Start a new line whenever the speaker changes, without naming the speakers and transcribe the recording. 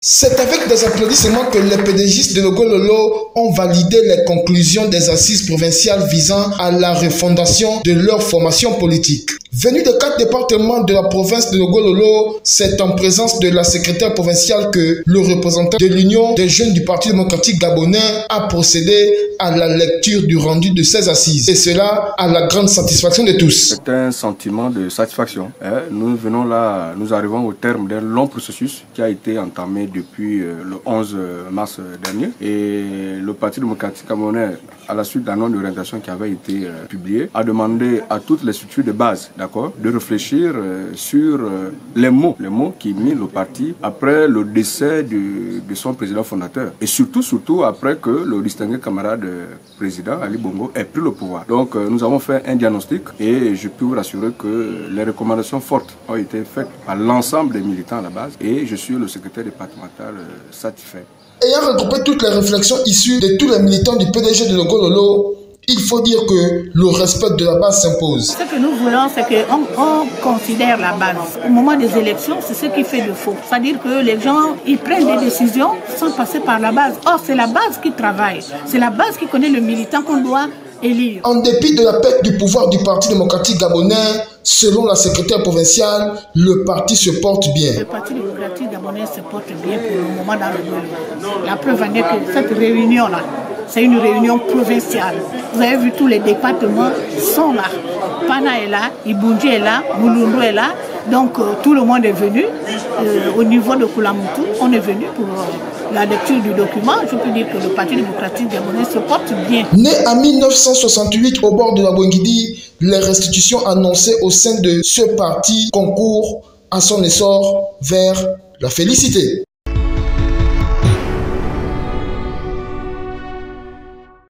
C'est avec des applaudissements que les pédagistes de Logololo ont validé les conclusions des assises provinciales visant à la refondation de leur formation politique. Venu de 4 départements de la province de Logololo, c'est en présence de la secrétaire provinciale que le représentant de l'Union des jeunes du Parti démocratique gabonais a procédé à la lecture du rendu de ces assises. Et cela à la grande satisfaction de tous.
C'est un sentiment de satisfaction. Nous arrivons au terme d'un long processus qui a été entamé depuis le 11 mars dernier. Et le Parti démocratique gabonais, à la suite d'un nom d'orientation qui avait été publié, a demandé à toutes les structures de base, de réfléchir sur les mots qui minent le parti après le décès de son président fondateur. Et surtout après que le distingué camarade président Ali Bongo ait pris le pouvoir. Donc nous avons fait un diagnostic et je peux vous rassurer que les recommandations fortes ont été faites par l'ensemble des militants à la base et je suis le secrétaire départemental satisfait.
Ayant regroupé toutes les réflexions issues de tous les militants du PDG de Logololo, il faut dire que le respect de la base s'impose.
Ce que nous voulons, c'est qu'on considère la base. Au moment des élections, c'est ce qui fait défaut. C'est-à-dire que les gens, ils prennent des décisions sans passer par la base. Or, c'est la base qui travaille. C'est la base qui connaît le militant qu'on doit élire.
En dépit de la perte du pouvoir du Parti démocratique gabonais, selon la secrétaire provinciale, le parti se porte bien.
Le Parti démocratique gabonais se porte bien pour le moment dans le monde. La preuve en est que cette réunion-là, c'est une réunion provinciale. Vous avez vu, tous les départements sont là. Pana est là, Ibunji est là, Mulundu est là. Donc tout le monde est venu. Au niveau de Koulamoutou, on est venu pour la lecture du document. Je peux dire que le Parti démocratique gabonais se porte bien.
Né en 1968 au bord de la Bouingidi, les restitutions annoncées au sein de ce parti concourent à son essor vers la félicité.